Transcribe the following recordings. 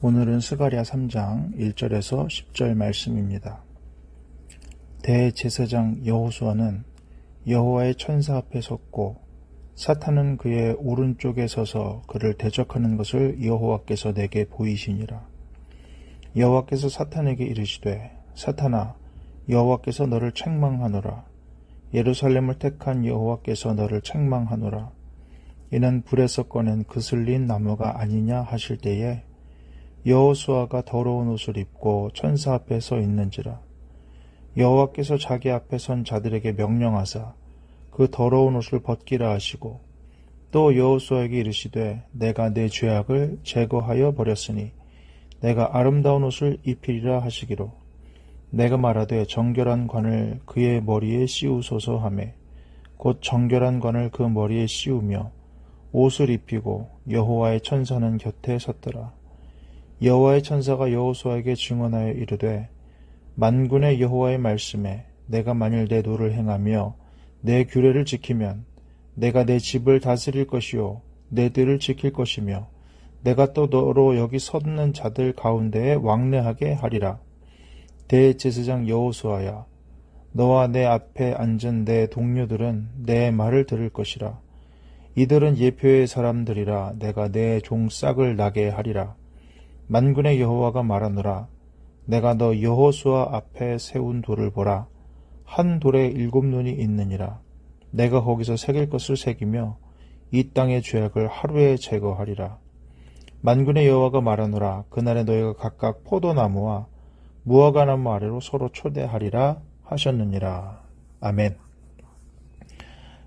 오늘은 스가랴 3장 1절에서 10절 말씀입니다. 대제사장 여호수아는 여호와의 천사 앞에 섰고 사탄은 그의 오른쪽에 서서 그를 대적하는 것을 여호와께서 내게 보이시니라. 여호와께서 사탄에게 이르시되 사탄아 여호와께서 너를 책망하노라. 예루살렘을 택한 여호와께서 너를 책망하노라. 이는 불에서 꺼낸 그슬린 나무가 아니냐 하실 때에 여호수아가 더러운 옷을 입고 천사 앞에 서 있는지라. 여호와께서 자기 앞에 선 자들에게 명령하사 그 더러운 옷을 벗기라 하시고 또 여호수아에게 이르시되 내가 내 죄악을 제거하여 버렸으니 내가 아름다운 옷을 입히리라 하시기로 내가 말하되 정결한 관을 그의 머리에 씌우소서 하매 곧 정결한 관을 그 머리에 씌우며 옷을 입히고 여호와의 천사는 곁에 섰더라. 여호와의 천사가 여호수아에게 증언하여 이르되 만군의 여호와의 말씀에 내가 만일 내 도를 행하며 내 규례를 지키면 내가 내 집을 다스릴 것이요 내 뜰을 지킬 것이며 내가 또 너로 여기 섰는 자들 가운데에 왕래하게 하리라. 대제사장 여호수아야 너와 내 앞에 앉은 내 동료들은 내 말을 들을 것이라. 이들은 예표의 사람들이라. 내가 내 종 싹을 나게 하리라. 만군의 여호와가 말하노라. 내가 너 여호수아 앞에 세운 돌을 보라. 한 돌에 7눈이 있느니라. 내가 거기서 새길 것을 새기며 이 땅의 죄악을 하루에 제거하리라. 만군의 여호와가 말하노라. 그날에 너희가 각각 포도나무와 무화과나무 아래로 서로 초대하리라 하셨느니라. 아멘.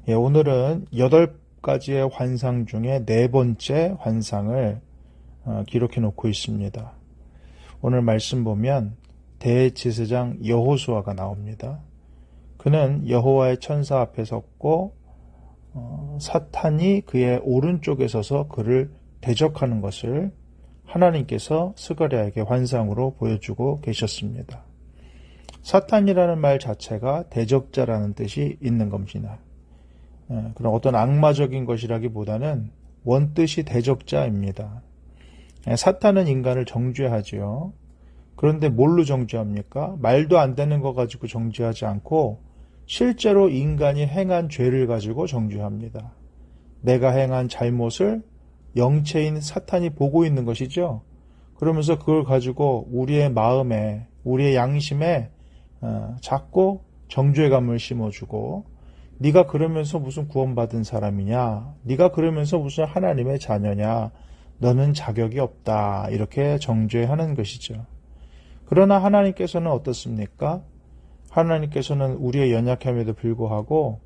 오늘은 8가지의 환상 중에 4번째 환상을 기록해 놓고 있습니다. 오늘 말씀 보면 대제사장 여호수아가 나옵니다. 그는 여호와의 천사 앞에 섰고 사탄이 그의 오른쪽에 서서 그를 대적하는 것을 하나님께서 스가랴에게 환상으로 보여주고 계셨습니다. 사탄이라는 말 자체가 대적자라는 뜻이 있는 겁니다. 그런 어떤 악마적인 것이라기보다는 원뜻이 대적자입니다. 사탄은 인간을 정죄하지요. 그런데 뭘로 정죄합니까? 말도 안 되는 거 가지고 정죄하지 않고 실제로 인간이 행한 죄를 가지고 정죄합니다. 내가 행한 잘못을 영체인 사탄이 보고 있는 것이죠. 그러면서 그걸 가지고 우리의 마음에, 우리의 양심에 자꾸 정죄감을 심어주고 네가 그러면서 무슨 구원받은 사람이냐? 네가 그러면서 무슨 하나님의 자녀냐? 너는 자격이 없다. 이렇게 정죄하는 것이죠. 그러나 하나님께서는 어떻습니까? 하나님께서는 우리의 연약함에도 불구하고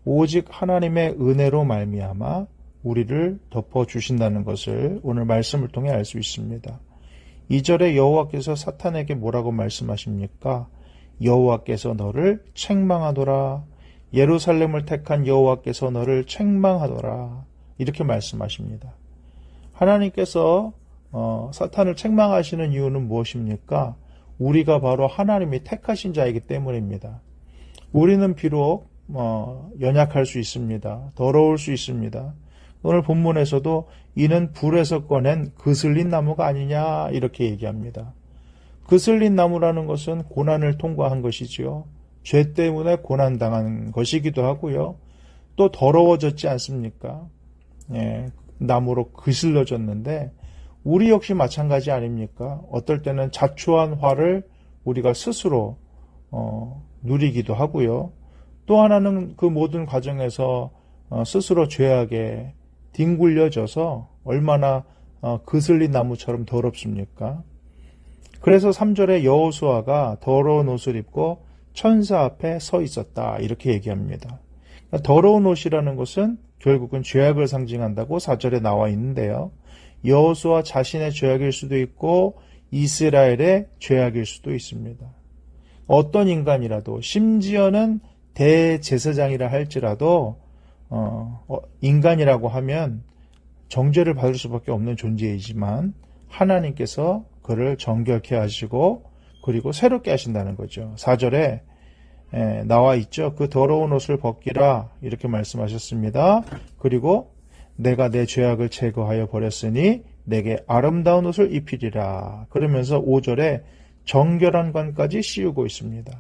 오직 하나님의 은혜로 말미암아 우리를 덮어주신다는 것을 오늘 말씀을 통해 알 수 있습니다. 2절에 여호와께서 사탄에게 뭐라고 말씀하십니까? 여호와께서 너를 책망하노라. 예루살렘을 택한 여호와께서 너를 책망하노라. 이렇게 말씀하십니다. 하나님께서 사탄을 책망하시는 이유는 무엇입니까? 우리가 바로 하나님이 택하신 자이기 때문입니다. 우리는 비록 연약할 수 있습니다. 더러울 수 있습니다. 오늘 본문에서도 이는 불에서 꺼낸 그슬린 나무가 아니냐 이렇게 얘기합니다. 그슬린 나무라는 것은 고난을 통과한 것이지요. 죄 때문에 고난당한 것이기도 하고요. 또 더러워졌지 않습니까? 나무로 그슬러졌는데 우리 역시 마찬가지 아닙니까? 어떨 때는 자초한 화를 우리가 스스로 누리기도 하고요. 또 하나는 그 모든 과정에서 스스로 죄악에 뒹굴려져서 얼마나 그슬린 나무처럼 더럽습니까? 그래서 3절에 여호수아가 더러운 옷을 입고 천사 앞에 서 있었다 이렇게 얘기합니다. 더러운 옷이라는 것은 결국은 죄악을 상징한다고 4절에 나와 있는데요. 여호수아 자신의 죄악일 수도 있고 이스라엘의 죄악일 수도 있습니다. 어떤 인간이라도 심지어는 대제사장이라 할지라도 인간이라고 하면 정죄를 받을 수밖에 없는 존재이지만 하나님께서 그를 정결케 하시고 그리고 새롭게 하신다는 거죠. 4절에 나와 있죠. 그 더러운 옷을 벗기라 이렇게 말씀하셨습니다. 그리고 내가 내 죄악을 제거하여 버렸으니 내게 아름다운 옷을 입히리라. 그러면서 5절에 정결한 관까지 씌우고 있습니다.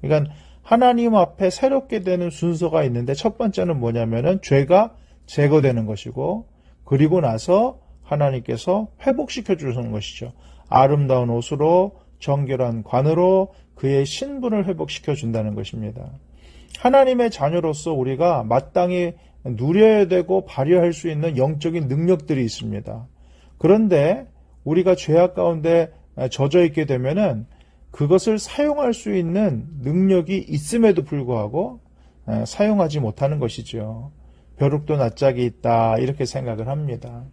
그러니까 하나님 앞에 새롭게 되는 순서가 있는데 첫 번째는 뭐냐면은 죄가 제거되는 것이고, 그리고 나서 하나님께서 회복시켜 주시는 것이죠. 아름다운 옷으로, 정결한 관으로 그의 신분을 회복시켜 준다는 것입니다. 하나님의 자녀로서 우리가 마땅히 누려야 되고 발휘할 수 있는 영적인 능력들이 있습니다. 그런데 우리가 죄악 가운데 젖어 있게 되면은 그것을 사용할 수 있는 능력이 있음에도 불구하고 사용하지 못하는 것이죠. 벼룩도 낯짝이 있다 이렇게 생각을 합니다.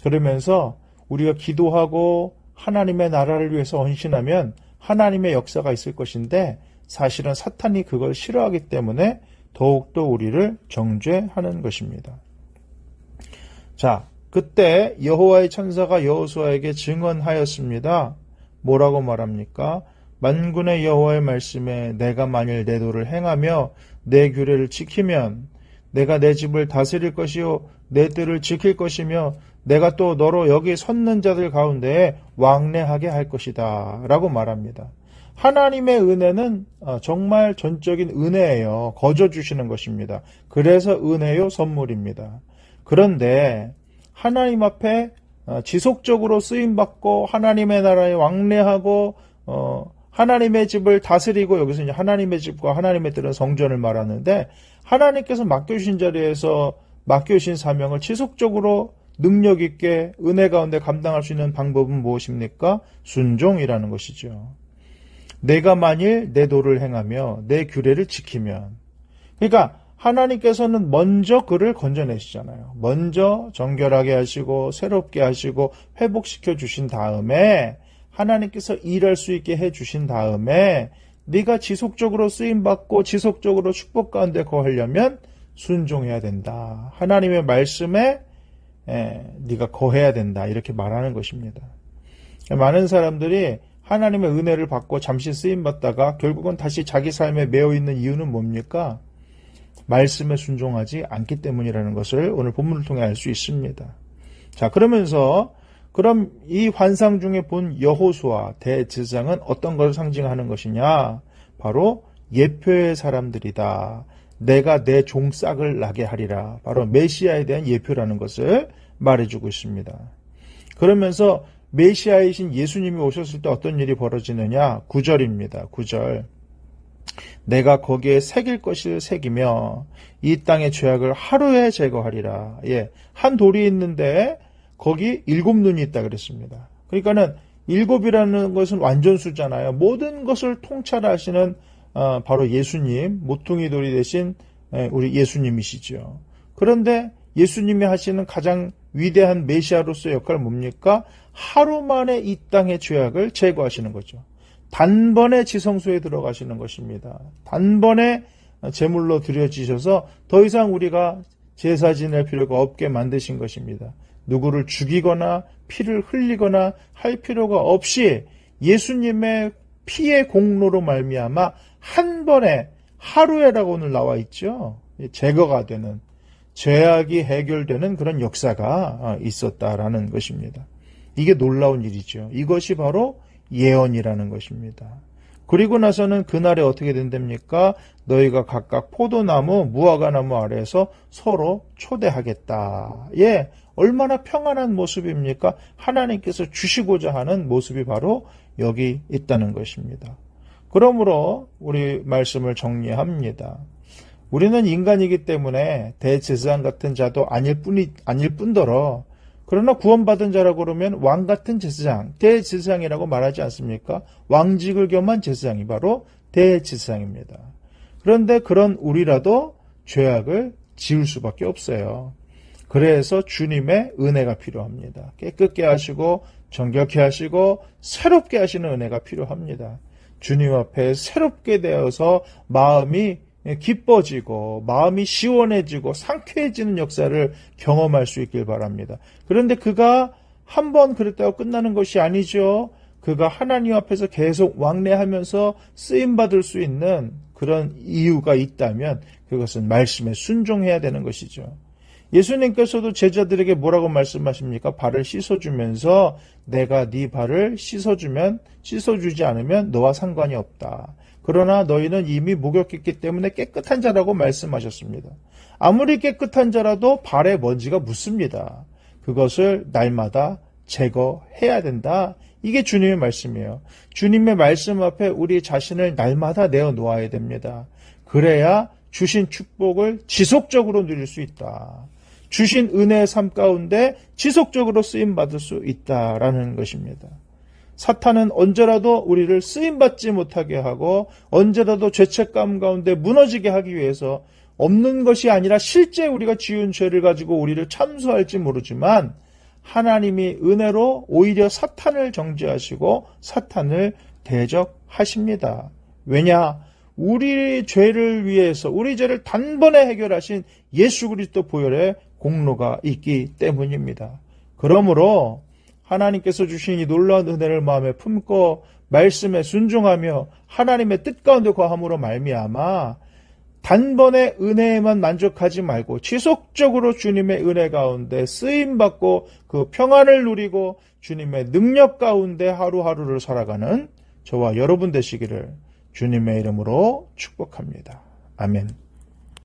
그러면서 우리가 기도하고 하나님의 나라를 위해서 헌신하면 하나님의 역사가 있을 것인데, 사실은 사탄이 그걸 싫어하기 때문에 더욱더 우리를 정죄하는 것입니다. 자, 그때 여호와의 천사가 여호수아에게 증언하였습니다. 뭐라고 말합니까? 만군의 여호와의 말씀에 내가 만일 내 도를 행하며 내 규례를 지키면 내가 내 집을 다스릴 것이요 내 뜰을 지킬 것이며 내가 또 너로 여기 섰는 자들 가운데 왕래하게 할 것이다 라고 말합니다. 하나님의 은혜는 정말 전적인 은혜예요. 거저 주시는 것입니다. 그래서 은혜요 선물입니다. 그런데 하나님 앞에 지속적으로 쓰임받고 하나님의 나라에 왕래하고 하나님의 집을 다스리고, 여기서 이제 하나님의 집과 하나님의 뜰은 성전을 말하는데, 하나님께서 맡겨주신 자리에서 맡겨주신 사명을 지속적으로 능력 있게 은혜 가운데 감당할 수 있는 방법은 무엇입니까? 순종이라는 것이죠. 내가 만일 내 도를 행하며 내 규례를 지키면, 그러니까 하나님께서는 먼저 그를 건져내시잖아요. 먼저 정결하게 하시고 새롭게 하시고 회복시켜 주신 다음에 하나님께서 일할 수 있게 해주신 다음에 네가 지속적으로 쓰임받고 지속적으로 축복 가운데 거하려면 순종해야 된다. 하나님의 말씀에 네가 거해야 된다. 이렇게 말하는 것입니다. 많은 사람들이 하나님의 은혜를 받고 잠시 쓰임받다가 결국은 다시 자기 삶에 매여 있는 이유는 뭡니까? 말씀에 순종하지 않기 때문이라는 것을 오늘 본문을 통해 알 수 있습니다. 자, 그러면서 그럼 이 환상 중에 본 여호수아 대제사장은 어떤 것을 상징하는 것이냐? 바로 예표의 사람들이다. 내가 내 종싹을 나게 하리라. 바로 메시아에 대한 예표라는 것을 말해주고 있습니다. 그러면서 메시아이신 예수님이 오셨을 때 어떤 일이 벌어지느냐? 9절입니다. 9절. 내가 거기에 새길 것을 새기며 이 땅의 죄악을 하루에 제거하리라. 예, 한 돌이 있는데 거기 7눈이 있다 그랬습니다. 그러니까는 7이라는 것은 완전수잖아요. 모든 것을 통찰하시는 바로 예수님, 모퉁이 돌이 되신 우리 예수님이시죠. 그런데 예수님이 하시는 가장 위대한 메시아로서의 역할은 뭡니까? 하루 만에 이 땅의 죄악을 제거하시는 거죠. 단번에 지성소에 들어가시는 것입니다. 단번에 제물로 드려지셔서 더 이상 우리가 제사 지낼 필요가 없게 만드신 것입니다. 누구를 죽이거나 피를 흘리거나 할 필요가 없이 예수님의 피의 공로로 말미암아 한 번에, 하루에라고 오늘 나와 있죠. 제거가 되는, 죄악이 해결되는 그런 역사가 있었다라는 것입니다. 이게 놀라운 일이죠. 이것이 바로 예언이라는 것입니다. 그리고 나서는 그날에 어떻게 된답니까? 너희가 각각 포도나무, 무화과나무 아래에서 서로 초대하겠다. 예, 얼마나 평안한 모습입니까? 하나님께서 주시고자 하는 모습이 바로 여기 있다는 것입니다. 그러므로 우리 말씀을 정리합니다. 우리는 인간이기 때문에 대제사장 같은 자도 아닐 뿐더러, 그러나 구원받은 자라고 그러면 왕 같은 제사장, 대제사장이라고 말하지 않습니까? 왕직을 겸한 제사장이 바로 대제사장입니다. 그런데 그런 우리라도 죄악을 지을 수밖에 없어요. 그래서 주님의 은혜가 필요합니다. 깨끗게 하시고 정결케 하시고 새롭게 하시는 은혜가 필요합니다. 주님 앞에 새롭게 되어서 마음이 기뻐지고 마음이 시원해지고 상쾌해지는 역사를 경험할 수 있길 바랍니다. 그런데 그가 한번 그랬다고 끝나는 것이 아니죠. 그가 하나님 앞에서 계속 왕래하면서 쓰임받을 수 있는 그런 이유가 있다면 그것은 말씀에 순종해야 되는 것이죠. 예수님께서도 제자들에게 뭐라고 말씀하십니까? 발을 씻어주면서 내가 네 발을 씻어주지 않으면 너와 상관이 없다. 그러나 너희는 이미 목욕했기 때문에 깨끗한 자라고 말씀하셨습니다. 아무리 깨끗한 자라도 발에 먼지가 묻습니다. 그것을 날마다 제거해야 된다. 이게 주님의 말씀이에요. 주님의 말씀 앞에 우리 자신을 날마다 내어놓아야 됩니다. 그래야 주신 축복을 지속적으로 누릴 수 있다. 주신 은혜의 삶 가운데 지속적으로 쓰임받을 수 있다라는 것입니다. 사탄은 언제라도 우리를 쓰임받지 못하게 하고 언제라도 죄책감 가운데 무너지게 하기 위해서 없는 것이 아니라 실제 우리가 지은 죄를 가지고 우리를 참수할지 모르지만 하나님이 은혜로 오히려 사탄을 정죄하시고 사탄을 대적하십니다. 왜냐? 우리 죄를 위해서 우리 죄를 단번에 해결하신 예수 그리스도 보혈의 공로가 있기 때문입니다. 그러므로 하나님께서 주신 이 놀라운 은혜를 마음에 품고 말씀에 순종하며 하나님의 뜻 가운데 거함으로 말미암아 단번에 은혜에만 만족하지 말고 지속적으로 주님의 은혜 가운데 쓰임받고 그 평안을 누리고 주님의 능력 가운데 하루하루를 살아가는 저와 여러분 되시기를 주님의 이름으로 축복합니다. 아멘.